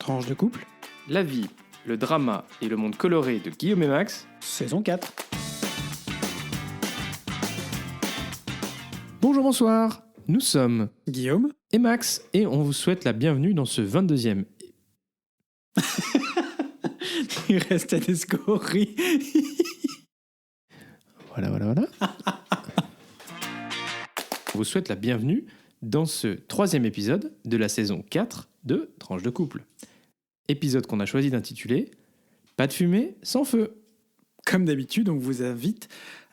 Tranche de couple, La vie, le drama et le monde coloré de Guillaume et Max. saison 4. Bonjour, bonsoir. Nous sommes Guillaume, et Max et on vous souhaite la bienvenue dans ce 22e. il reste à des scories. Voilà. On vous souhaite la bienvenue dans ce 3e épisode de la saison 4 de Tranche de couple. Épisode qu'on a choisi d'intituler Pas de fumée sans feu. Comme d'habitude, on vous invite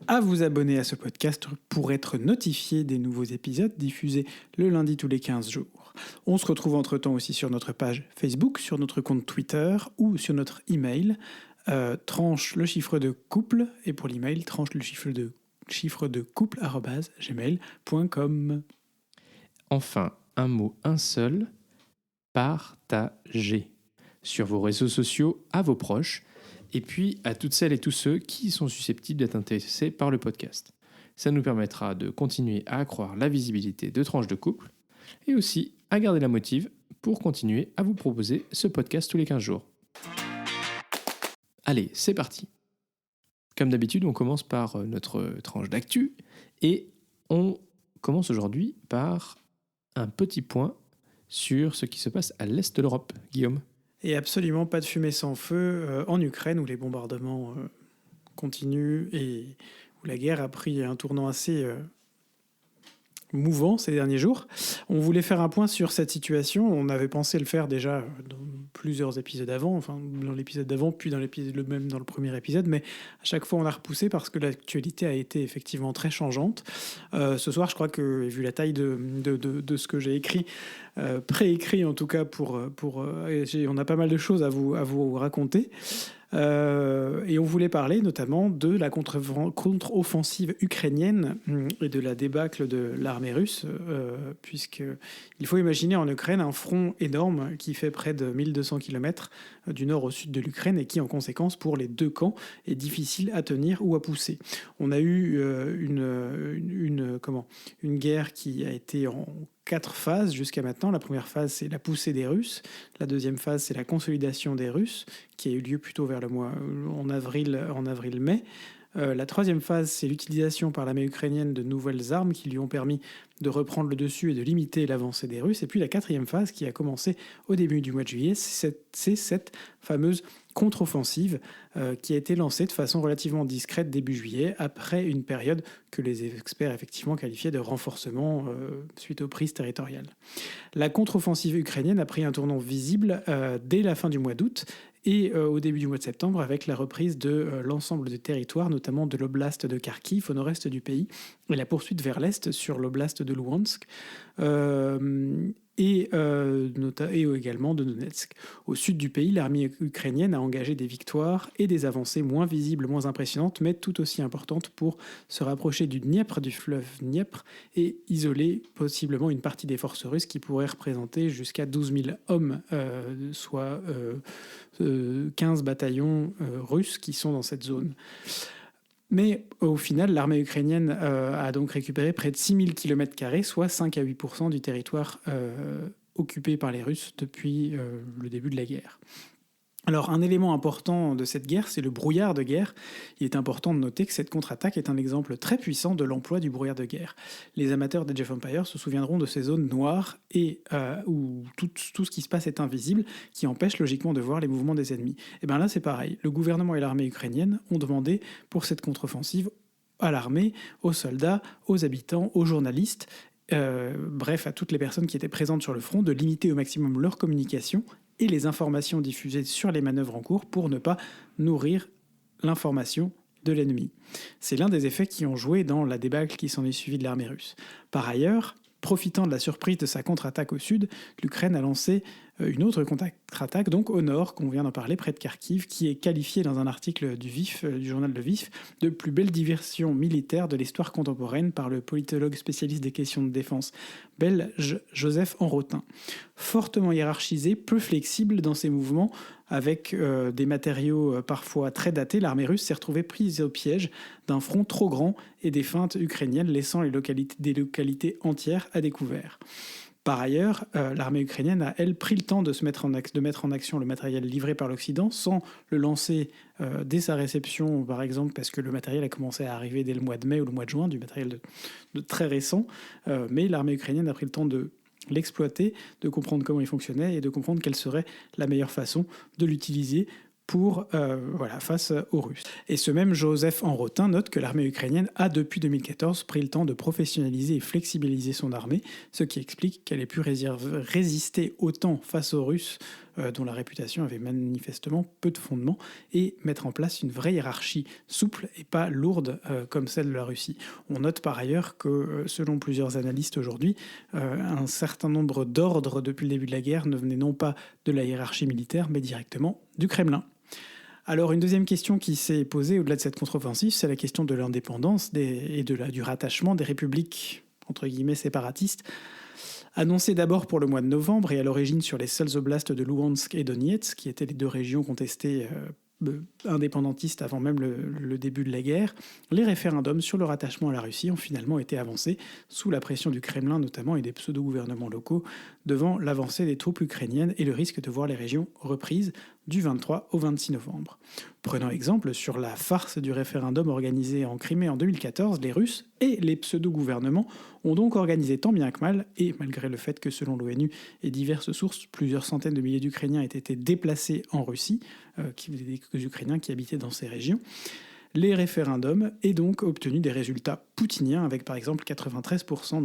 à vous abonner à ce podcast pour être notifié des nouveaux épisodes diffusés le lundi tous les 15 jours. On se retrouve entre-temps aussi sur notre page Facebook, sur notre compte Twitter ou sur notre email tranche le chiffre de couple et pour l'email tranche le chiffre de couple @gmail.com. Enfin, un mot, un seul, partagez sur vos réseaux sociaux à vos proches et puis à toutes celles et tous ceux qui sont susceptibles d'être intéressés par le podcast. Ça nous permettra de continuer à accroître la visibilité de Tranche de couple et aussi à garder la motive pour continuer à vous proposer ce podcast tous les 15 jours. Allez, c'est parti. Comme d'habitude, on commence par notre tranche d'actu et on commence aujourd'hui par un petit point sur ce qui se passe à l'est de l'Europe. Guillaume. Et absolument pas de fumée sans feu en Ukraine où les bombardements continuent et où la guerre a pris un tournant assez mouvant ces derniers jours. On voulait faire un point sur cette situation. On avait pensé le faire déjà dans plusieurs épisodes avant, enfin dans l'épisode d'avant, puis même dans le premier épisode, mais à chaque fois on a repoussé parce que l'actualité a été effectivement très changeante. Ce soir, je crois que, vu la taille de ce que j'ai écrit, préécrit en tout cas, on a pas mal de choses à vous raconter. Et on voulait parler notamment de la contre-offensive ukrainienne et de la débâcle de l'armée russe, puisqu'il faut imaginer en Ukraine un front énorme qui fait près de 1200 km du nord au sud de l'Ukraine et qui, en conséquence, pour les deux camps, est difficile à tenir ou à pousser. On a eu une guerre qui a été en 4 phases jusqu'à maintenant. La première phase, c'est la poussée des Russes. La deuxième phase, c'est la consolidation des Russes, qui a eu lieu plutôt vers le mois en avril-mai. La troisième phase, c'est l'utilisation par l'armée ukrainienne de nouvelles armes qui lui ont permis de reprendre le dessus et de limiter l'avancée des Russes. Et puis la quatrième phase, qui a commencé au début du mois de juillet, c'est cette fameuse contre-offensive qui a été lancée de façon relativement discrète début juillet, après une période que les experts effectivement qualifiaient de renforcement suite aux prises territoriales. La contre-offensive ukrainienne a pris un tournant visible dès la fin du mois d'août et au début du mois de septembre, avec la reprise de l'ensemble des territoires, notamment de l'oblast de Kharkiv au nord-est du pays, et la poursuite vers l'est sur l'oblast de Louhansk, et également de Donetsk. Au sud du pays, l'armée ukrainienne a engagé des victoires et des avancées moins visibles, moins impressionnantes, mais tout aussi importantes pour se rapprocher du Dniepr, du fleuve Dniepr, et isoler possiblement une partie des forces russes qui pourraient représenter jusqu'à 12 000 hommes, soit 15 bataillons russes qui sont dans cette zone. Mais au final, l'armée ukrainienne a donc récupéré près de 6 000 km², soit 5 à 8% du territoire occupé par les Russes depuis le début de la guerre. Alors, un élément important de cette guerre, c'est le brouillard de guerre. Il est important de noter que cette contre-attaque est un exemple très puissant de l'emploi du brouillard de guerre. Les amateurs d'Age of Empires se souviendront de ces zones noires et où tout ce qui se passe est invisible, qui empêche logiquement de voir les mouvements des ennemis. Et bien là, c'est pareil. Le gouvernement et l'armée ukrainienne ont demandé pour cette contre-offensive à l'armée, aux soldats, aux habitants, aux journalistes, bref, à toutes les personnes qui étaient présentes sur le front, de limiter au maximum leur communication et les informations diffusées sur les manœuvres en cours pour ne pas nourrir l'information de l'ennemi. C'est l'un des effets qui ont joué dans la débâcle qui s'en est suivie de l'armée russe. Par ailleurs, profitant de la surprise de sa contre-attaque au sud, l'Ukraine a lancé une autre contre-attaque, donc au nord, qu'on vient d'en parler, près de Kharkiv, qui est qualifiée dans un article du journal Le Vif, de plus belle diversion militaire de l'histoire contemporaine par le politologue spécialiste des questions de défense belge Joseph Enrotin. Fortement hiérarchisé, peu flexible dans ses mouvements, avec des matériaux parfois très datés, l'armée russe s'est retrouvée prise au piège d'un front trop grand et des feintes ukrainiennes laissant des localités entières à découvert. Par ailleurs, l'armée ukrainienne a, elle, pris le temps de mettre en action le matériel livré par l'Occident sans le lancer dès sa réception, par exemple, parce que le matériel a commencé à arriver dès le mois de mai ou le mois de juin, du matériel de très récent. Mais l'armée ukrainienne a pris le temps de l'exploiter, de comprendre comment il fonctionnait et de comprendre quelle serait la meilleure façon de l'utiliser pour, face aux Russes. Et ce même Joseph Enrotin note que l'armée ukrainienne a depuis 2014 pris le temps de professionnaliser et flexibiliser son armée, ce qui explique qu'elle ait pu résister autant face aux Russes, dont la réputation avait manifestement peu de fondement, et mettre en place une vraie hiérarchie souple et pas lourde comme celle de la Russie. On note par ailleurs que, selon plusieurs analystes aujourd'hui, un certain nombre d'ordres depuis le début de la guerre ne venaient non pas de la hiérarchie militaire, mais directement du Kremlin. Alors une deuxième question qui s'est posée au-delà de cette contre-offensive, c'est la question de l'indépendance du rattachement des républiques entre guillemets séparatistes, annoncées d'abord pour le mois de novembre et à l'origine sur les seuls oblasts de Louhansk et Donetsk, qui étaient les deux régions contestées indépendantistes avant même le début de la guerre. Les référendums sur le rattachement à la Russie ont finalement été avancés sous la pression du Kremlin notamment et des pseudo-gouvernements locaux devant l'avancée des troupes ukrainiennes et le risque de voir les régions reprises du 23 au 26 novembre. Prenons exemple sur la farce du référendum organisé en Crimée en 2014, les Russes et les pseudo-gouvernements ont donc organisé tant bien que mal, et malgré le fait que selon l'ONU et diverses sources, plusieurs centaines de milliers d'Ukrainiens aient été déplacés en Russie, des Ukrainiens qui habitaient dans ces régions, les référendums aient donc obtenu des résultats poutiniens, avec par exemple 93%,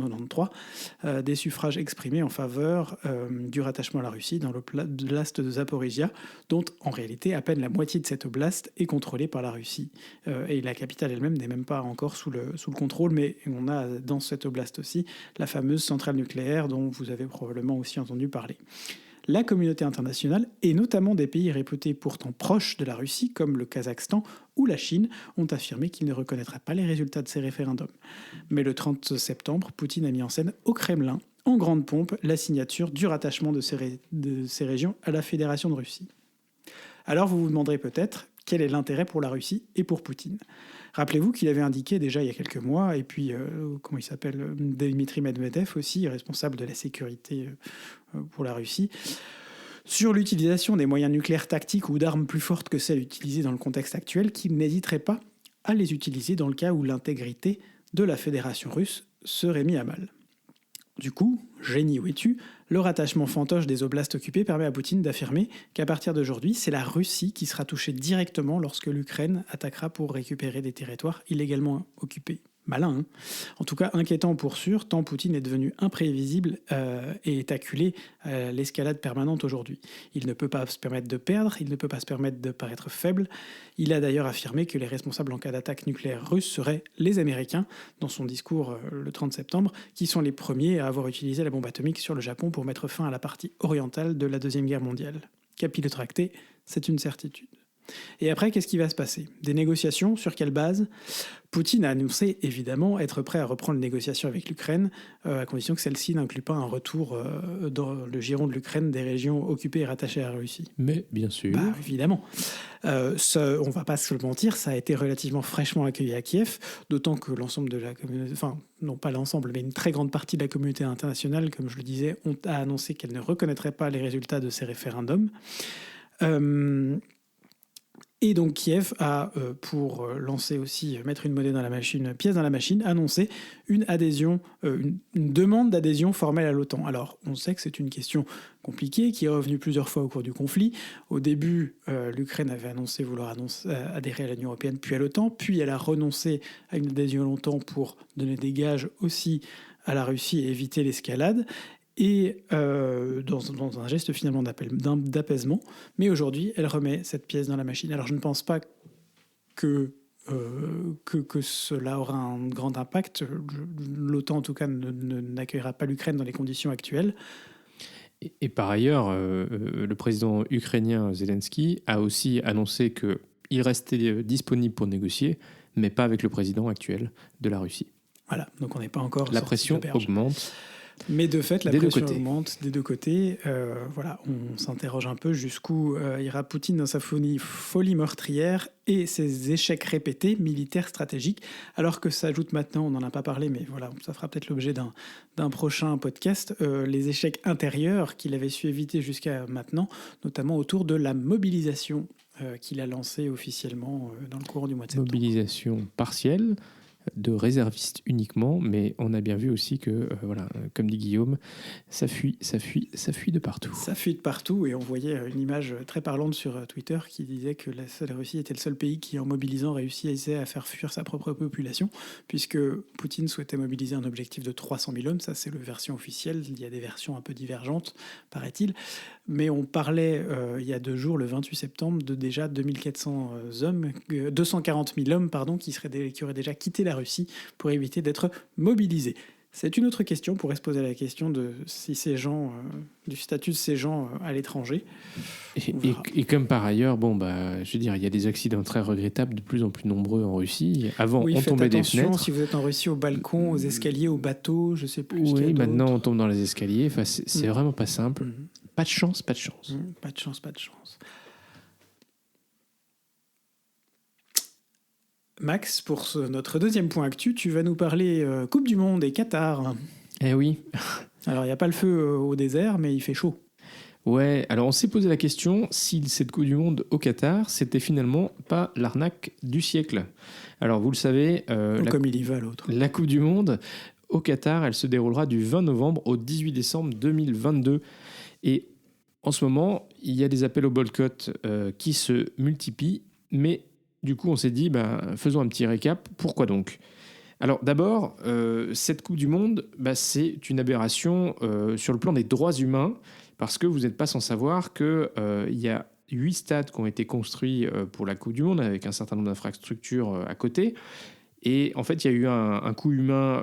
93% des suffrages exprimés en faveur du rattachement à la Russie dans l'oblast de Zaporizhia, dont en réalité à peine la moitié de cette oblast est contrôlée par la Russie. Et la capitale elle-même n'est même pas encore sous le contrôle, mais on a dans cette oblast aussi la fameuse centrale nucléaire dont vous avez probablement aussi entendu parler. La communauté internationale, et notamment des pays réputés pourtant proches de la Russie, comme le Kazakhstan ou la Chine, ont affirmé qu'ils ne reconnaîtraient pas les résultats de ces référendums. Mais le 30 septembre, Poutine a mis en scène au Kremlin, en grande pompe, la signature du rattachement de ces régions à la Fédération de Russie. Alors vous vous demanderez peut-être quel est l'intérêt pour la Russie et pour Poutine. Rappelez-vous qu'il avait indiqué déjà il y a quelques mois, et puis, Dmitry Medvedev aussi, responsable de la sécurité pour la Russie, sur l'utilisation des moyens nucléaires tactiques ou d'armes plus fortes que celles utilisées dans le contexte actuel, qu'il n'hésiterait pas à les utiliser dans le cas où l'intégrité de la Fédération russe serait mise à mal. Du coup, génie où es-tu, le rattachement fantoche des oblasts occupés permet à Poutine d'affirmer qu'à partir d'aujourd'hui, c'est la Russie qui sera touchée directement lorsque l'Ukraine attaquera pour récupérer des territoires illégalement occupés. Malin, hein. En tout cas, inquiétant pour sûr, tant Poutine est devenu imprévisible et est acculé à l'escalade permanente aujourd'hui. Il ne peut pas se permettre de perdre, il ne peut pas se permettre de paraître faible. Il a d'ailleurs affirmé que les responsables en cas d'attaque nucléaire russe seraient les Américains, dans son discours le 30 septembre, qui sont les premiers à avoir utilisé la bombe atomique sur le Japon pour mettre fin à la partie orientale de la Deuxième Guerre mondiale. Capillotracté, c'est une certitude. Et après, qu'est-ce qui va se passer ? Des négociations, sur quelle base ? Poutine a annoncé évidemment être prêt à reprendre les négociations avec l'Ukraine, à condition que celle-ci n'inclut pas un retour dans le giron de l'Ukraine des régions occupées et rattachées à la Russie. Mais bien sûr. Évidemment. On ne va pas se le mentir, ça a été relativement fraîchement accueilli à Kiev, d'autant que l'ensemble de la communauté, enfin non pas l'ensemble, mais une très grande partie de la communauté internationale, comme je le disais, a annoncé qu'elle ne reconnaîtrait pas les résultats de ces référendums. Et donc Kiev a, pour lancer aussi, mettre une pièce dans la machine, annoncé une demande d'adhésion formelle à l'OTAN. Alors, on sait que c'est une question compliquée qui est revenue plusieurs fois au cours du conflit. Au début, l'Ukraine avait annoncé vouloir adhérer à l'Union européenne, puis à l'OTAN, puis elle a renoncé à une adhésion à l'OTAN pour donner des gages aussi à la Russie et éviter l'escalade. Et dans un geste finalement d'apaisement. Mais aujourd'hui, elle remet cette pièce dans la machine. Alors je ne pense pas que cela aura un grand impact. L'OTAN, en tout cas, n'accueillera pas l'Ukraine dans les conditions actuelles. Et par ailleurs, le président ukrainien Zelensky a aussi annoncé qu'il restait disponible pour négocier, mais pas avec le président actuel de la Russie. Voilà, donc on n'est pas encore... La pression augmente. Mais de fait, la Des deux pression côtés. augmente des deux côtés. Voilà, on s'interroge un peu jusqu'où ira Poutine dans sa folie meurtrière et ses échecs répétés militaires stratégiques. Alors que s'ajoute maintenant, on n'en a pas parlé, mais voilà, ça fera peut-être l'objet d'un prochain podcast, les échecs intérieurs qu'il avait su éviter jusqu'à maintenant, notamment autour de la mobilisation qu'il a lancée officiellement dans le courant du mois de septembre. Mobilisation partielle de réservistes uniquement, mais on a bien vu aussi que, voilà, comme dit Guillaume, ça fuit de partout. Ça fuit de partout et on voyait une image très parlante sur Twitter qui disait que la Russie était le seul pays qui, en mobilisant, réussissait à faire fuir sa propre population, puisque Poutine souhaitait mobiliser un objectif de 300 000 hommes. Ça, c'est la version officielle. Il y a des versions un peu divergentes, paraît-il. Mais on parlait il y a 2 jours, le 28 septembre, de déjà 2400 hommes, 240 000 hommes, pardon, qui auraient déjà quitté la Russie pour éviter d'être mobilisés. C'est une autre question. On pourrait se poser la question de si ces gens, du statut de ces gens à l'étranger. Et comme par ailleurs, je veux dire, il y a des accidents très regrettables de plus en plus nombreux en Russie. Avant, Oui, on faites tombait des attention fenêtres. si vous êtes en Russie, au balcon, aux escaliers, aux bateaux, je sais plus. Oui, maintenant on tombe dans les escaliers. Enfin, c'est vraiment pas simple. Mhm. Pas de chance, pas de chance. Pas de chance, pas de chance. Max, pour notre deuxième point actu, tu vas nous parler Coupe du Monde et Qatar. Eh oui. Alors, il n'y a pas le feu au désert, mais il fait chaud. Ouais, alors on s'est posé la question si cette Coupe du Monde au Qatar, c'était finalement pas l'arnaque du siècle. Alors vous le savez, Comme il y va, l'autre. la Coupe du Monde au Qatar, elle se déroulera du 20 novembre au 18 décembre 2022. Et en ce moment, il y a des appels au boycott qui se multiplient, mais du coup on s'est dit, faisons un petit récap, pourquoi donc ? Alors d'abord, cette Coupe du Monde, c'est une aberration sur le plan des droits humains, parce que vous n'êtes pas sans savoir qu'il y a 8 stades qui ont été construits pour la Coupe du Monde, avec un certain nombre d'infrastructures à côté. Et en fait, il y a eu un coût humain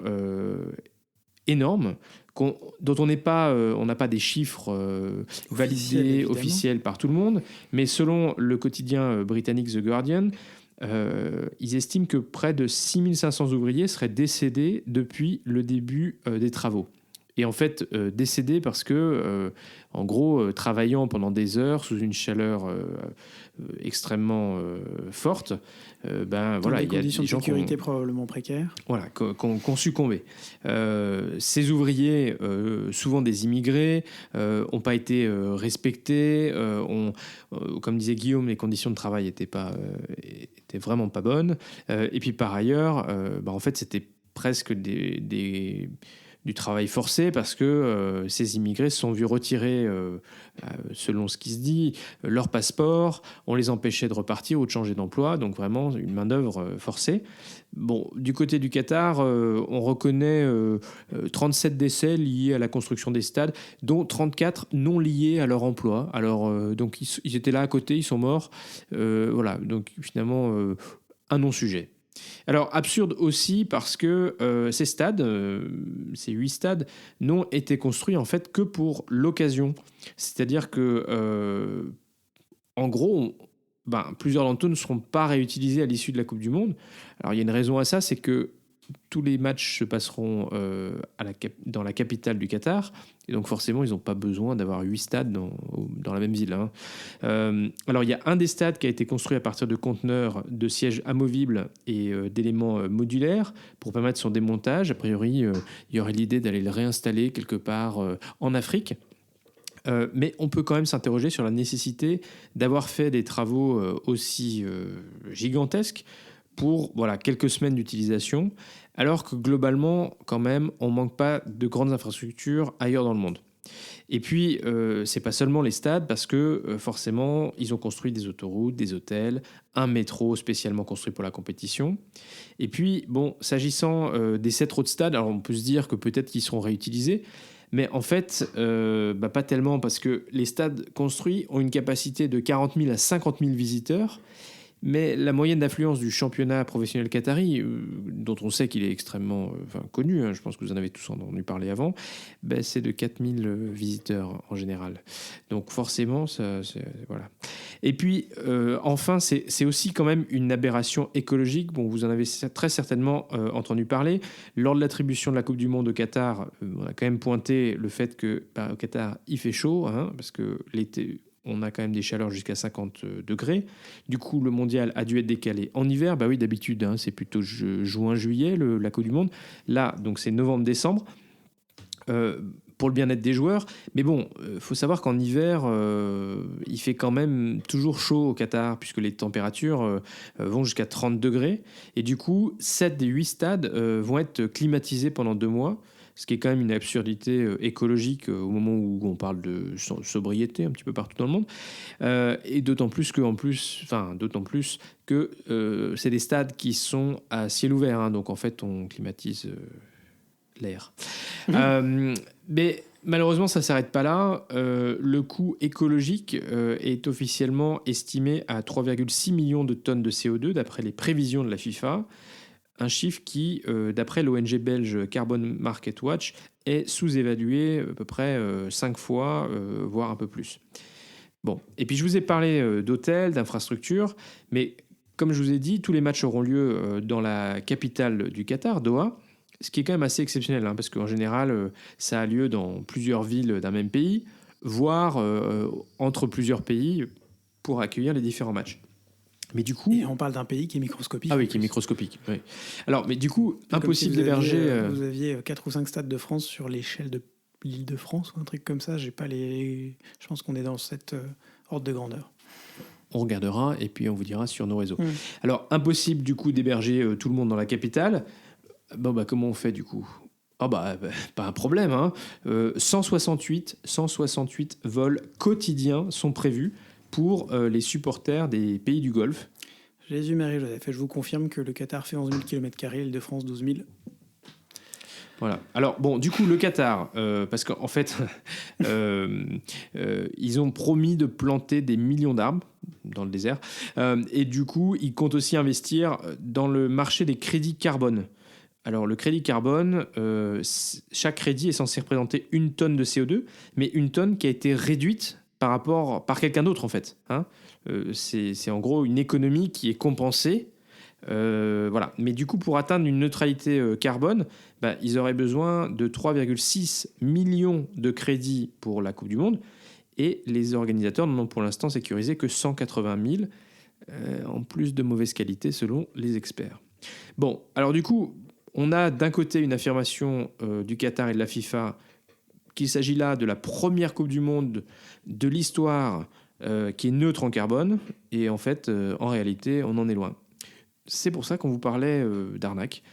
énorme, dont on n'a pas des chiffres validés, officiels par tout le monde, mais selon le quotidien britannique The Guardian, ils estiment que près de 6500 ouvriers seraient décédés depuis le début des travaux. Et en fait, décédés parce que, en gros, travaillant pendant des heures sous une chaleur extrêmement forte, Voilà, il y a des conditions de gens sécurité probablement précaires. Voilà, qu'on succombé. Ces ouvriers, souvent des immigrés, n'ont pas été respectés. Comme disait Guillaume, les conditions de travail étaient vraiment pas bonnes. Et puis par ailleurs, en fait, c'était presque du travail forcé parce que ces immigrés se sont vus retirer, selon ce qui se dit, leur passeport, on les empêchait de repartir ou de changer d'emploi, donc vraiment une main-d'œuvre forcée. Bon, du côté du Qatar, on reconnaît 37 décès liés à la construction des stades, dont 34 non liés à leur emploi. Alors, donc ils étaient là à côté, ils sont morts. Voilà, donc finalement, un non-sujet. Alors, absurde aussi parce que ces stades, ces 8 stades, n'ont été construits en fait que pour l'occasion. C'est-à-dire que, en gros, plusieurs d'entre eux ne seront pas réutilisés à l'issue de la Coupe du Monde. Alors, il y a une raison à ça, c'est que tous les matchs se passeront dans la capitale du Qatar. Et donc forcément, ils n'ont pas besoin d'avoir 8 stades dans la même ville. Alors, il y a un des stades qui a été construit à partir de conteneurs de sièges amovibles et d'éléments modulaires pour permettre son démontage. A priori, il y aurait l'idée d'aller le réinstaller quelque part en Afrique. Mais on peut quand même s'interroger sur la nécessité d'avoir fait des travaux aussi gigantesques pour quelques semaines d'utilisation, alors que globalement, quand même, on ne manque pas de grandes infrastructures ailleurs dans le monde. Et puis, c'est pas seulement les stades, parce que forcément, ils ont construit des autoroutes, des hôtels, un métro spécialement construit pour la compétition. Et puis, s'agissant des 7 autres stades, alors on peut se dire que peut-être qu'ils seront réutilisés, mais en fait, pas tellement, parce que les stades construits ont une capacité de 40 000 à 50 000 visiteurs, Mais la moyenne d'affluence du championnat professionnel qatari, dont on sait qu'il est extrêmement connu, je pense que vous en avez tous entendu parler avant, c'est de 4000 visiteurs en général. Donc forcément, voilà. Et puis, enfin, c'est aussi quand même une aberration écologique. Bon, vous en avez très certainement entendu parler. Lors de l'attribution de la Coupe du Monde au Qatar, on a quand même pointé le fait que au Qatar, il fait chaud, parce que l'été... On a quand même des chaleurs jusqu'à 50 degrés. Du coup, le mondial a dû être décalé en hiver. Oui, d'habitude, c'est plutôt juin-juillet, la Coupe du Monde. Là, donc, c'est novembre-décembre. Pour le bien-être des joueurs. Mais bon, faut savoir qu'en hiver, il fait quand même toujours chaud au Qatar, puisque les températures vont jusqu'à 30 degrés. Et du coup, 7 des 8 stades vont être climatisés pendant 2 mois. Ce qui est quand même une absurdité écologique au moment où on parle de sobriété un petit peu partout dans le monde. Et d'autant plus que c'est des stades qui sont à ciel ouvert. Donc en fait, on climatise l'air. Mais malheureusement, ça ne s'arrête pas là. Le coût écologique est officiellement estimé à 3,6 millions de tonnes de CO2 d'après les prévisions de la FIFA. Un chiffre qui, d'après l'ONG belge Carbon Market Watch, est sous-évalué à peu près 5 fois, voire un peu plus. Bon, et puis je vous ai parlé d'hôtels, d'infrastructures, mais comme je vous ai dit, tous les matchs auront lieu dans la capitale du Qatar, Doha, ce qui est quand même assez exceptionnel, parce qu'en général, ça a lieu dans plusieurs villes d'un même pays, voire entre plusieurs pays pour accueillir les différents matchs. Mais du coup, et on parle d'un pays qui est microscopique. Ah oui, qui est microscopique. Oui. Alors, mais du coup, impossible d'héberger. Vous aviez 4 ou 5 stades de France sur l'échelle de l'île de France ou un truc comme ça. Je pense qu'on est dans cette ordre de grandeur. On regardera et puis on vous dira sur nos réseaux. Alors, impossible du coup d'héberger tout le monde dans la capitale. Comment on fait du coup ? Pas un problème. 168 vols quotidiens sont prévus pour les supporters des pays du Golfe. Jésus-Marie-Joseph. Et je vous confirme que le Qatar fait 11 000 km², l'Île-de-France 12 000. Voilà. Alors, bon, du coup, le Qatar, parce qu'en fait, ils ont promis de planter des millions d'arbres dans le désert. Et du coup, ils comptent aussi investir dans le marché des crédits carbone. Alors, le crédit carbone, chaque crédit est censé représenter 1 tonne de CO2, mais 1 tonne qui a été réduite par quelqu'un d'autre, en fait. C'est en gros une économie qui est compensée. Voilà. Mais du coup, pour atteindre une neutralité carbone, ils auraient besoin de 3,6 millions de crédits pour la Coupe du Monde. Et les organisateurs n'en ont pour l'instant sécurisé que 180 000, en plus de mauvaise qualité selon les experts. Bon, alors du coup, on a d'un côté une affirmation du Qatar et de la FIFA qu'il s'agit là de la première Coupe du Monde de l'histoire qui est neutre en carbone. Et en fait, en réalité, on en est loin. C'est pour ça qu'on vous parlait d'arnaque.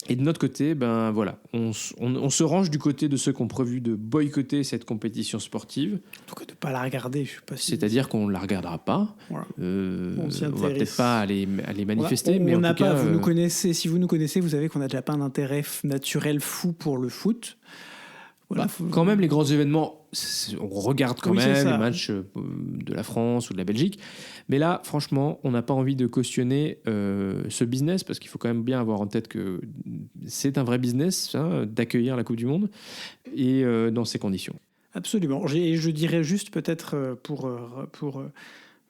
Et de notre côté, voilà, on se range du côté de ceux qui ont prévu de boycotter cette compétition sportive. En tout cas, de ne pas la regarder, je sais pas si... C'est-à-dire qu'on ne la regardera pas. Voilà. On va peut-être pas aller manifester, voilà, mais en tout cas... vous nous connaissez, si vous nous connaissez, vous savez qu'on n'a déjà pas un intérêt naturel fou pour le foot. Voilà, quand même, les grands événements, on regarde quand même les matchs de la France ou de la Belgique. Mais là, franchement, on n'a pas envie de cautionner ce business, parce qu'il faut quand même bien avoir en tête que c'est un vrai business d'accueillir la Coupe du Monde et dans ces conditions. Absolument. Je dirais juste peut-être pour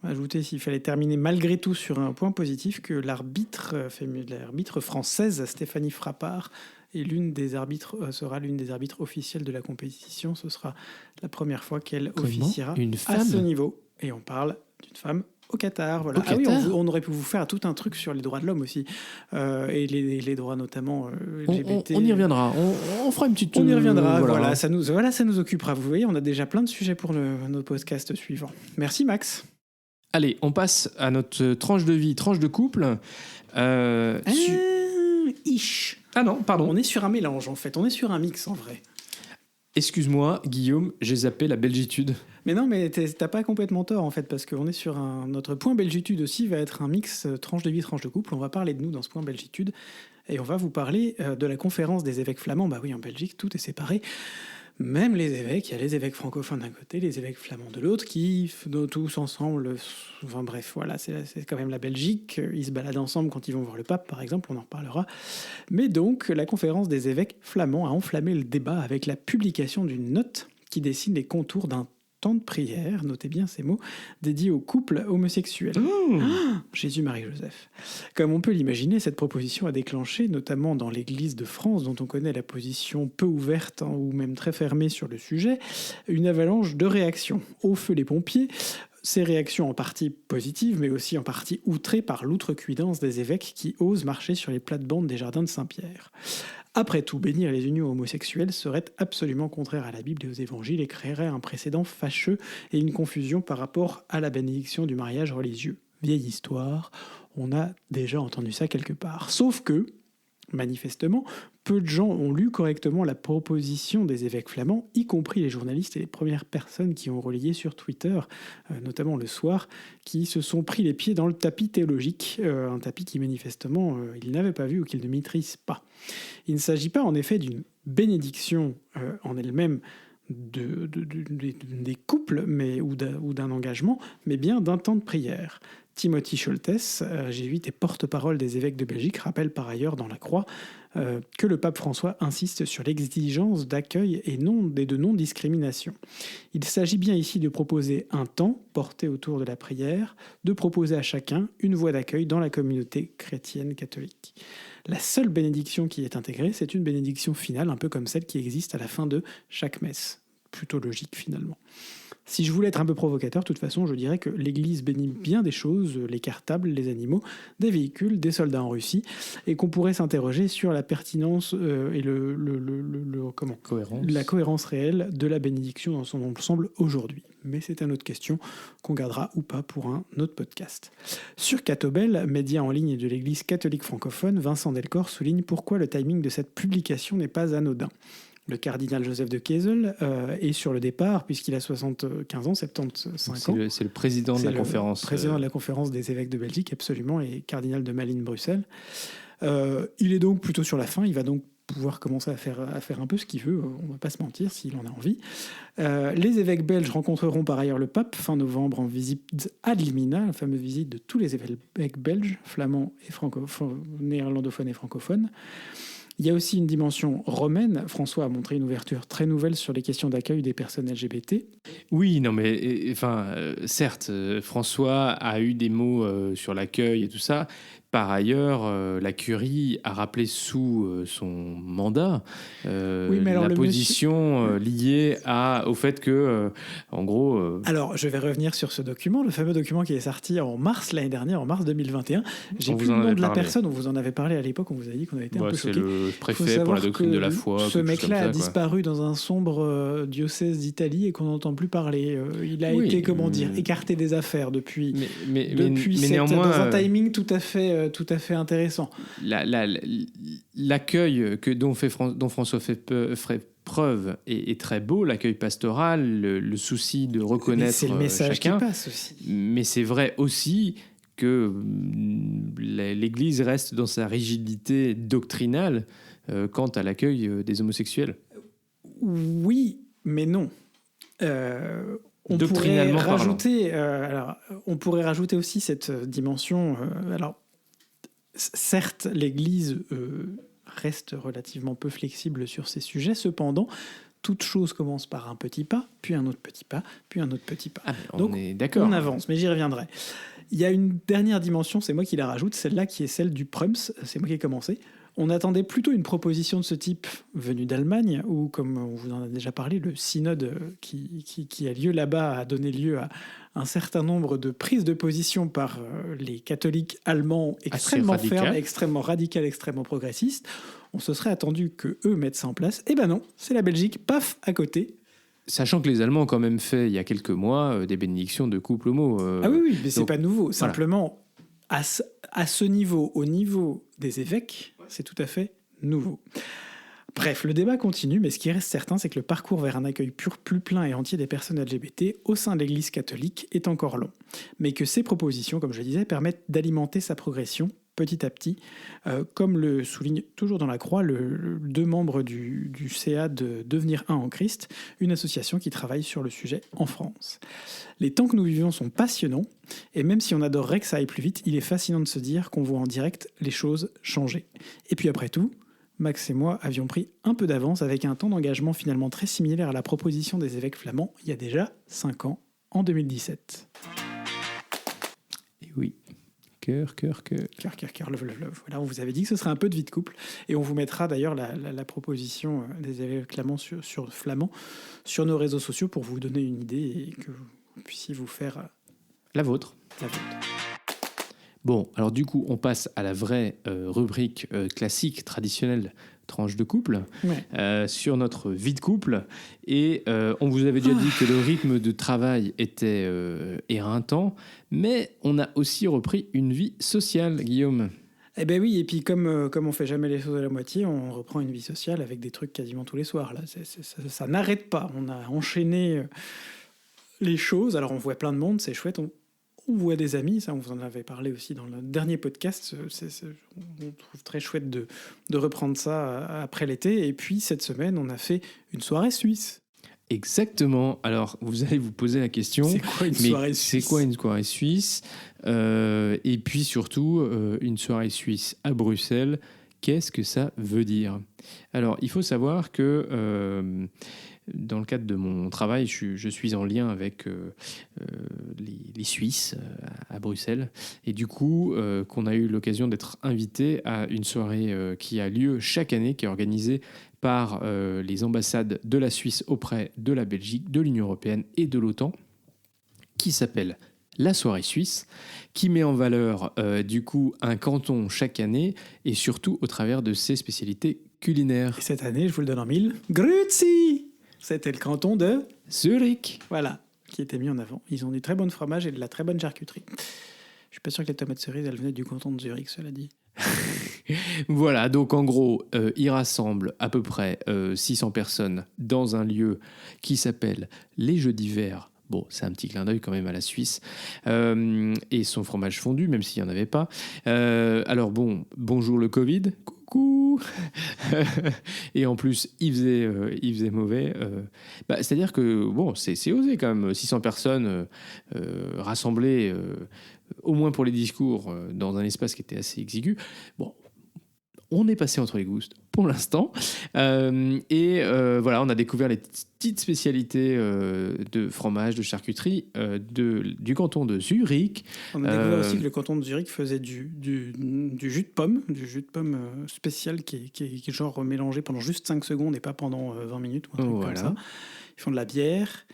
ajouter, s'il fallait terminer malgré tout sur un point positif, que l'arbitre française, Stéphanie Frappart, sera l'une des arbitres officielles de la compétition. Ce sera la première fois qu'elle officiera à ce niveau. Et on parle d'une femme au Qatar. Voilà. Oui, on aurait pu vous faire tout un truc sur les droits de l'homme aussi. Et les droits notamment LGBT. On y reviendra. On fera une petite... On y reviendra. Voilà, ça nous occupera. Vous voyez, on a déjà plein de sujets pour notre podcast suivant. Merci Max. Allez, on passe à notre tranche de vie, tranche de couple. Ish. Ah non, pardon. On est sur un mélange, en fait. On est sur un mix, en vrai. Excuse-moi, Guillaume, j'ai zappé la belgitude. Mais non, mais t'as pas complètement tort, en fait, parce qu'on est sur notre point belgitude aussi, va être un mix tranche de vie, tranche de couple. On va parler de nous dans ce point belgitude. Et on va vous parler de la conférence des évêques flamands. Bah oui, en Belgique, tout est séparé. Même les évêques, il y a les évêques francophones d'un côté, les évêques flamands de l'autre, qui tous ensemble, enfin bref, voilà, c'est quand même la Belgique, ils se baladent ensemble quand ils vont voir le pape, par exemple, on en reparlera. Mais donc, la conférence des évêques flamands a enflammé le débat avec la publication d'une note qui dessine les contours d'un temps de prière, notez bien ces mots, dédié aux couples homosexuels. Jésus, Marie, Joseph. Comme on peut l'imaginer, cette proposition a déclenché, notamment dans l'Église de France, dont on connaît la position peu ouverte ou même très fermée sur le sujet, une avalanche de réactions. Au feu les pompiers, ces réactions en partie positives, mais aussi en partie outrées par l'outrecuidance des évêques qui osent marcher sur les plates-bandes des jardins de Saint-Pierre. Après tout, bénir les unions homosexuelles serait absolument contraire à la Bible et aux évangiles et créerait un précédent fâcheux et une confusion par rapport à la bénédiction du mariage religieux. Vieille histoire, on a déjà entendu ça quelque part. Sauf que, manifestement, peu de gens ont lu correctement la proposition des évêques flamands, y compris les journalistes et les premières personnes qui ont relayé sur Twitter, notamment le soir, qui se sont pris les pieds dans le tapis théologique, un tapis qui manifestement ils n'avaient pas vu ou qu'ils ne maîtrisent pas. Il ne s'agit pas en effet d'une bénédiction en elle-même des couples ou d'un engagement, mais bien d'un temps de prière. Timothy Scholtes, jésuite et porte-parole des évêques de Belgique, rappelle par ailleurs dans la Croix que le pape François insiste sur l'exigence d'accueil et de non-discrimination. Il s'agit bien ici de proposer un temps porté autour de la prière, de proposer à chacun une voie d'accueil dans la communauté chrétienne catholique. La seule bénédiction qui est intégrée, c'est une bénédiction finale, un peu comme celle qui existe à la fin de chaque messe. Plutôt logique finalement. Si je voulais être un peu provocateur, de toute façon, je dirais que l'Église bénit bien des choses, les cartables, les animaux, des véhicules, des soldats en Russie, et qu'on pourrait s'interroger sur la pertinence et la cohérence réelle de la bénédiction dans son ensemble aujourd'hui. Mais c'est une autre question qu'on gardera ou pas pour un autre podcast. Sur Catobel, média en ligne de l'Église catholique francophone, Vincent Delcor souligne pourquoi le timing de cette publication n'est pas anodin. Le cardinal Joseph de Kessel est sur le départ, puisqu'il a 75 ans, 75 ans. C'est le président de la conférence. Président de la conférence des évêques de Belgique, absolument, et cardinal de Malines-Bruxelles. Il est donc plutôt sur la fin, il va donc pouvoir commencer à faire un peu ce qu'il veut, on ne va pas se mentir s'il en a envie. Les évêques belges rencontreront par ailleurs le pape fin novembre en visite ad limina, la fameuse visite de tous les évêques belges, flamands et néerlandophones et francophones. Il y a aussi une dimension romaine. François a montré une ouverture très nouvelle sur les questions d'accueil des personnes LGBT. Oui, non, mais certes, François a eu des mots sur l'accueil et tout ça. Par ailleurs, la Curie a rappelé sous son mandat la position liée au fait que, en gros... Alors, je vais revenir sur ce document, le fameux document qui est sorti en mars l'année dernière, en mars 2021. J'ai plus le nom de la personne, on vous en avait parlé à l'époque, on vous a dit qu'on avait été un peu choqués. C'est le préfet pour la doctrine de la foi. Ce mec-là a disparu dans un sombre diocèse d'Italie et qu'on n'entend plus parler. Il a été, écarté des affaires depuis néanmoins, dans un timing tout à fait intéressant. L'accueil dont François ferait preuve est très beau, l'accueil pastoral, le souci de reconnaître chacun. C'est le message qui passe aussi. Mais c'est vrai aussi que l'Église reste dans sa rigidité doctrinale quant à l'accueil des homosexuels. Oui, mais non. On pourrait rajouter aussi cette dimension. Certes, l'Église reste relativement peu flexible sur ces sujets. Cependant, toute chose commence par un petit pas, puis un autre petit pas, puis un autre petit pas. Donc, est d'accord. On avance, mais j'y reviendrai. Il y a une dernière dimension, c'est moi qui la rajoute, celle-là qui est celle du Prums, c'est moi qui ai commencé. On attendait plutôt une proposition de ce type venue d'Allemagne, où, comme on vous en a déjà parlé, le synode qui a lieu là-bas a donné lieu à un certain nombre de prises de position par les catholiques allemands extrêmement fermes, extrêmement radicales, extrêmement progressistes. On se serait attendu qu'eux mettent ça en place. Eh ben non, c'est la Belgique, paf, à côté. Sachant que les Allemands ont quand même fait, il y a quelques mois, des bénédictions de couples homo. Ah oui, mais c'est pas nouveau. Voilà. Simplement, à ce niveau, au niveau des évêques, c'est tout à fait nouveau. Bref, le débat continue, mais ce qui reste certain, c'est que le parcours vers un accueil plus plein et entier des personnes LGBT au sein de l'Église catholique est encore long. Mais que ces propositions, comme je le disais, permettent d'alimenter sa progression petit à petit, comme le souligne toujours dans la Croix deux membres du CA de Devenir un en Christ, une association qui travaille sur le sujet en France. Les temps que nous vivons sont passionnants, et même si on adorerait que ça aille plus vite, il est fascinant de se dire qu'on voit en direct les choses changer. Et puis après tout, Max et moi avions pris un peu d'avance avec un temps d'engagement finalement très similaire à la proposition des évêques flamands il y a déjà 5 ans, en 2017. Et oui. Cœur, love. Voilà, on vous avait dit que ce serait un peu de vie de couple. Et on vous mettra d'ailleurs la proposition des évêques flamands sur nos réseaux sociaux pour vous donner une idée et que vous puissiez vous faire la vôtre. Bon, alors du coup, on passe à la vraie rubrique classique, traditionnelle, tranche de couple, sur notre vie de couple. Et on vous avait déjà dit que le rythme de travail était éreintant, mais on a aussi repris une vie sociale, Guillaume. Eh ben oui, et puis comme on fait jamais les choses à la moitié, on reprend une vie sociale avec des trucs quasiment tous les soirs. Là, ça n'arrête pas. On a enchaîné les choses. Alors on voit plein de monde, c'est chouette. On voit des amis, ça on vous en avait parlé aussi dans le dernier podcast, on trouve très chouette de reprendre ça après l'été. Et puis cette semaine, on a fait une soirée suisse. Exactement, alors vous allez vous poser la question, c'est quoi une soirée suisse ? C'est quoi une soirée suisse ? Et puis surtout, une soirée suisse à Bruxelles, qu'est-ce que ça veut dire ? Alors il faut savoir que... dans le cadre de mon travail, je suis en lien avec les Suisses à Bruxelles. Et du coup, qu'on a eu l'occasion d'être invité à une soirée qui a lieu chaque année, qui est organisée par les ambassades de la Suisse auprès de la Belgique, de l'Union européenne et de l'OTAN, qui s'appelle la soirée suisse, qui met en valeur du coup un canton chaque année et surtout au travers de ses spécialités culinaires. Et cette année, je vous le donne en mille, Grüezi ! C'était le canton de Zurich. Voilà, qui était mis en avant. Ils ont du très bon fromage et de la très bonne charcuterie. Je suis pas sûr que les tomates cerises, elles venaient du canton de Zurich, cela dit. Voilà, donc en gros, ils rassemblent à peu près 600 personnes dans un lieu qui s'appelle les Jeux d'hiver. Bon, c'est un petit clin d'œil quand même à la Suisse. Et son fromage fondu, même s'il n'y en avait pas. Alors bon, bonjour le Covid. Coucou. Et en plus, il faisait mauvais. C'est-à-dire que, bon, c'est osé quand même. 600 personnes rassemblées, au moins pour les discours, dans un espace qui était assez exigu. Bon, on est passé entre les gouttes pour l'instant. Voilà, on a découvert les petites spécialités de fromage, de charcuterie du canton de Zurich. On a découvert aussi que le canton de Zurich faisait du jus de pomme, spécial qui est genre mélangé pendant juste 5 secondes et pas pendant 20 minutes ou un truc comme ça. Ils font de la bière.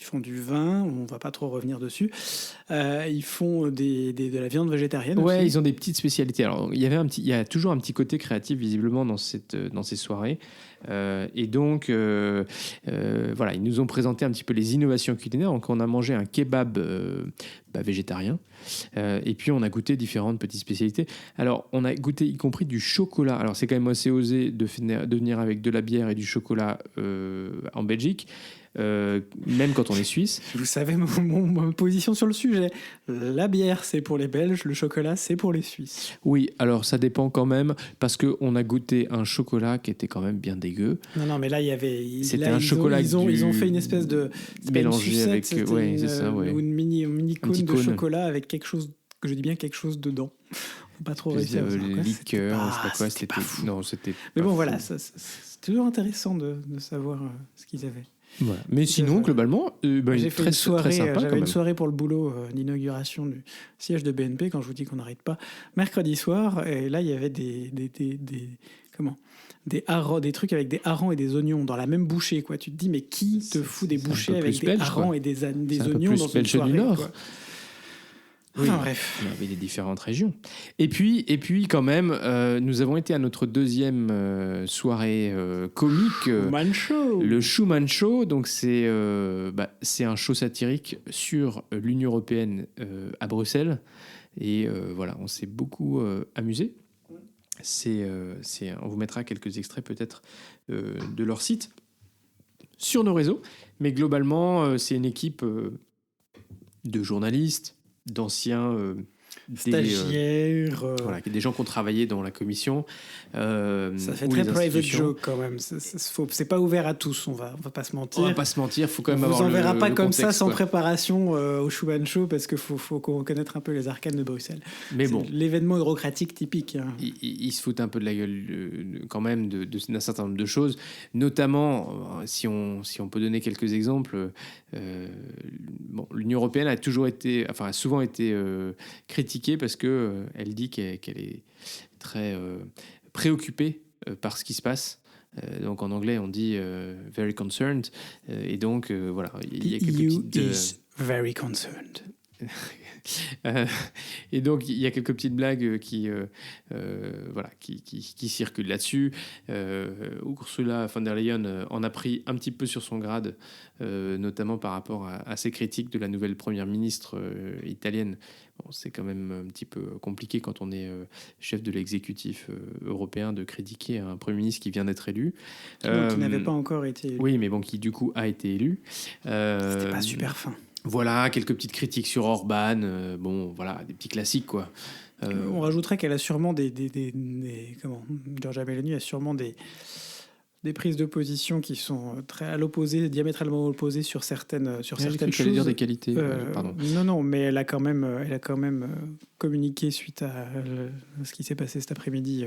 Ils font du vin, on ne va pas trop revenir dessus. Ils font de la viande végétarienne aussi. Ouais, ils ont des petites spécialités. Alors, il y a toujours un petit côté créatif, visiblement, dans ces soirées. Et donc, voilà, ils nous ont présenté un petit peu les innovations culinaires. Donc, on a mangé un kebab végétarien. Et puis, on a goûté différentes petites spécialités. Alors, on a goûté y compris du chocolat. Alors, c'est quand même assez osé de venir avec de la bière et du chocolat en Belgique. Même quand on est suisse. Vous savez ma position sur le sujet. La bière, c'est pour les Belges, le chocolat, c'est pour les Suisses. Oui, alors ça dépend quand même, parce qu'on a goûté un chocolat qui était quand même bien dégueu. Non, mais là, il y avait... C'était un chocolat ils ont fait une espèce de... mélangé avec... Ouais, c'est ça, ouais. Une mini cône de chocolat avec quelque chose, que je dis bien quelque chose dedans. On n'a pas trop réussi à savoir. Liqueur, je sais pas quoi, c'était pas fou. Non, c'était... Mais bon, voilà, c'est toujours intéressant de savoir ce qu'ils avaient. Voilà. Mais sinon, globalement, j'ai fait une soirée, très sympa. J'avais une soirée pour le boulot d'inauguration du siège de BNP, quand je vous dis qu'on n'arrête pas, mercredi soir, et là il y avait des harengs, des trucs avec des harengs et des oignons dans la même bouchée, quoi. Tu te dis, mais qui te fout des bouchées avec des harengs et des oignons dans une soirée, du Nord, quoi. Oui, bref. Il y avait des différentes régions. Et puis quand même, nous avons été à notre deuxième soirée comique. Schumann Show. Le Schumann Show. Donc c'est un show satirique sur l'Union européenne à Bruxelles. Et voilà, on s'est beaucoup amusé. On vous mettra quelques extraits peut-être de leur site sur nos réseaux. Mais globalement, c'est une équipe de journalistes, d'anciens stagiaires. Voilà, des gens qui ont travaillé dans la commission. Ça fait très private joke quand même. C'est pas ouvert à tous, on va pas se mentir. On va pas se mentir, faut quand même on avoir vous enverra pas le comme contexte, ça sans quoi. préparation au Schumann Show parce qu'il faut connaître un peu les arcanes de Bruxelles. Mais c'est bon, l'événement eurocratique typique. Hein. ils se foutent un peu de la gueule quand même d'un certain nombre de choses, notamment si on peut donner quelques exemples. L'Union européenne a souvent été critiquée parce que elle dit qu'elle est très préoccupée par ce qui se passe. Donc en anglais on dit very concerned, et donc voilà, il y a quelques petites is very concerned. Et donc il y a quelques petites blagues qui circulent là-dessus. Ursula von der Leyen en a pris un petit peu sur son grade, notamment par rapport à ses critiques de la nouvelle première ministre italienne. Bon, c'est quand même un petit peu compliqué quand on est chef de l'exécutif européen de critiquer un premier ministre qui vient d'être élu. Qui n'avait pas encore été élu. Oui, mais bon, qui du coup a été élu. C'était pas super fin. Voilà, quelques petites critiques sur Orban, voilà, des petits classiques, quoi. On rajouterait qu'elle a sûrement Giorgia Meloni a sûrement des prises de position qui sont très à l'opposé, diamétralement opposées sur certaines choses. J'allais dire des qualités. Pardon. Non, mais elle a quand même communiqué suite à ce qui s'est passé cet après-midi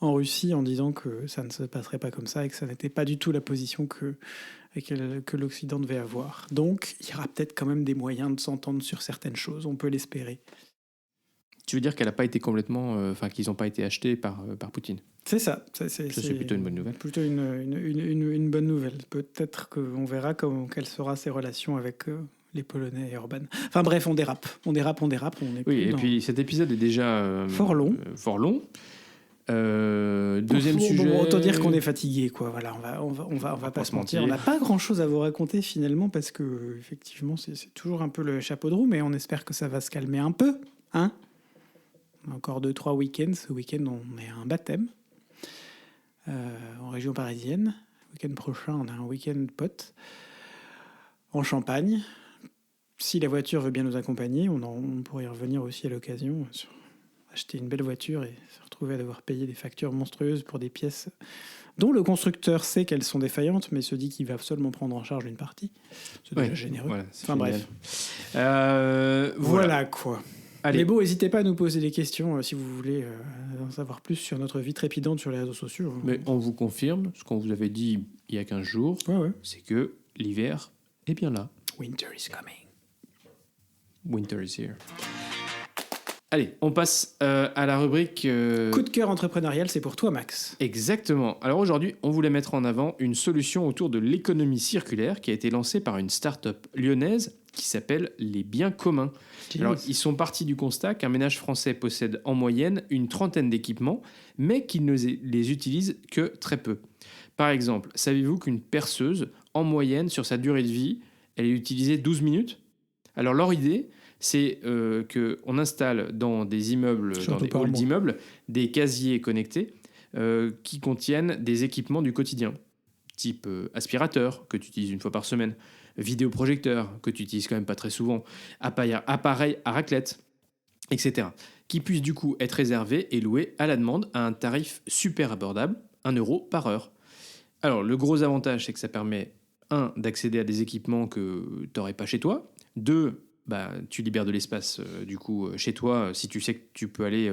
en Russie en disant que ça ne se passerait pas comme ça et que ça n'était pas du tout la position que l'Occident devait avoir. Donc, il y aura peut-être quand même des moyens de s'entendre sur certaines choses, on peut l'espérer. Tu veux dire qu'elle n'a pas été complètement... qu'ils n'ont pas été achetés par Poutine? C'est ça. C'est plutôt une bonne nouvelle. Plutôt une bonne nouvelle. Peut-être qu'on verra quelles seront ses relations avec les Polonais et Orban. Enfin bref, on dérape. Puis cet épisode est déjà... fort long. Deuxième sujet. Bon, autant dire qu'on est fatigué, quoi. Voilà, on va pas se mentir. On n'a pas grand-chose à vous raconter finalement parce que effectivement, c'est toujours un peu le chapeau de roue, mais on espère que ça va se calmer un peu, hein. Encore 2-3 week-ends. Ce week-end, on est à un baptême en région parisienne. Le week-end prochain, on a un week-end pote en Champagne. Si la voiture veut bien nous accompagner, on pourrait y revenir aussi à l'occasion. Acheter une belle voiture et se retrouver à devoir payer des factures monstrueuses pour des pièces dont le constructeur sait qu'elles sont défaillantes, mais se dit qu'il va seulement prendre en charge une partie. C'est déjà généreux. Voilà, bref. Voilà quoi. Allez. Mais bon, n'hésitez pas à nous poser des questions si vous voulez en savoir plus sur notre vie trépidante sur les réseaux sociaux. Mais on vous confirme ce qu'on vous avait dit il y a 15 jours, c'est que l'hiver est bien là. Winter is coming. Winter is here. Allez, on passe à la rubrique... Coup de cœur entrepreneurial, c'est pour toi, Max. Exactement. Alors aujourd'hui, on voulait mettre en avant une solution autour de l'économie circulaire qui a été lancée par une start-up lyonnaise qui s'appelle Les Biens Communs. Alors, ils sont partis du constat qu'un ménage français possède en moyenne une trentaine d'équipements, mais qu'il ne les utilise que très peu. Par exemple, savez-vous qu'une perceuse, en moyenne, sur sa durée de vie, elle est utilisée 12 minutes ? Alors leur idée, c'est qu'on installe dans des immeubles, dans des halls d'immeubles, des casiers connectés qui contiennent des équipements du quotidien, type aspirateur, que tu utilises une fois par semaine, vidéoprojecteur, que tu utilises quand même pas très souvent, appareil à raclette, etc., qui puissent du coup être réservés et loués à la demande à un tarif super abordable, 1 € par heure. Alors, le gros avantage, c'est que ça permet, 1, d'accéder à des équipements que tu n'aurais pas chez toi, 2, tu libères de l'espace du coup chez toi si tu sais que tu peux aller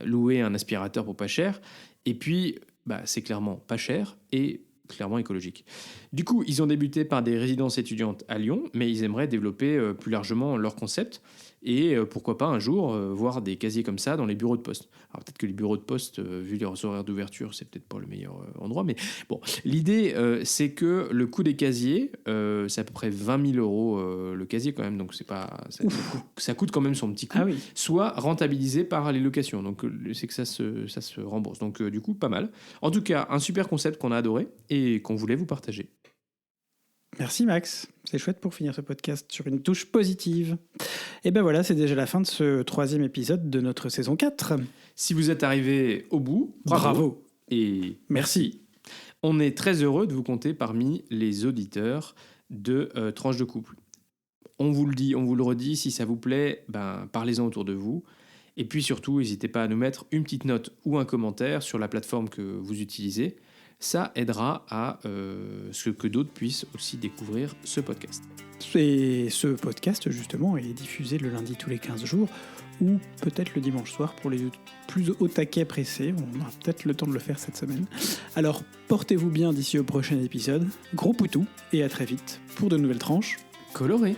louer un aspirateur pour pas cher, et puis c'est clairement pas cher et clairement écologique. Du coup, ils ont débuté par des résidences étudiantes à Lyon, mais ils aimeraient développer plus largement leur concept et pourquoi pas un jour voir des casiers comme ça dans les bureaux de poste. Alors peut-être que les bureaux de poste, vu les horaires d'ouverture, c'est peut-être pas le meilleur endroit, mais bon, l'idée c'est que le coût des casiers, c'est à peu près 20 000 € le casier quand même, donc c'est pas ça coûte quand même son petit coût, soit rentabilisé par les locations, donc c'est que ça se rembourse, donc du coup pas mal. En tout cas, un super concept qu'on a adoré et qu'on voulait vous partager. Merci Max, c'est chouette pour finir ce podcast sur une touche positive. Et ben voilà, c'est déjà la fin de ce 3e épisode de notre saison 4. Si vous êtes arrivé au bout, bravo. Et merci. On est très heureux de vous compter parmi les auditeurs de Tranche de Couple. On vous le dit, on vous le redit, si ça vous plaît, parlez-en autour de vous. Et puis surtout, n'hésitez pas à nous mettre une petite note ou un commentaire sur la plateforme que vous utilisez. Ça aidera à ce que d'autres puissent aussi découvrir ce podcast. Et ce podcast, justement, est diffusé le lundi tous les 15 jours, ou peut-être le dimanche soir pour les plus au taquet pressés. On aura peut-être le temps de le faire cette semaine. Alors, portez-vous bien d'ici au prochain épisode. Gros poutou, et à très vite pour de nouvelles tranches Coloré.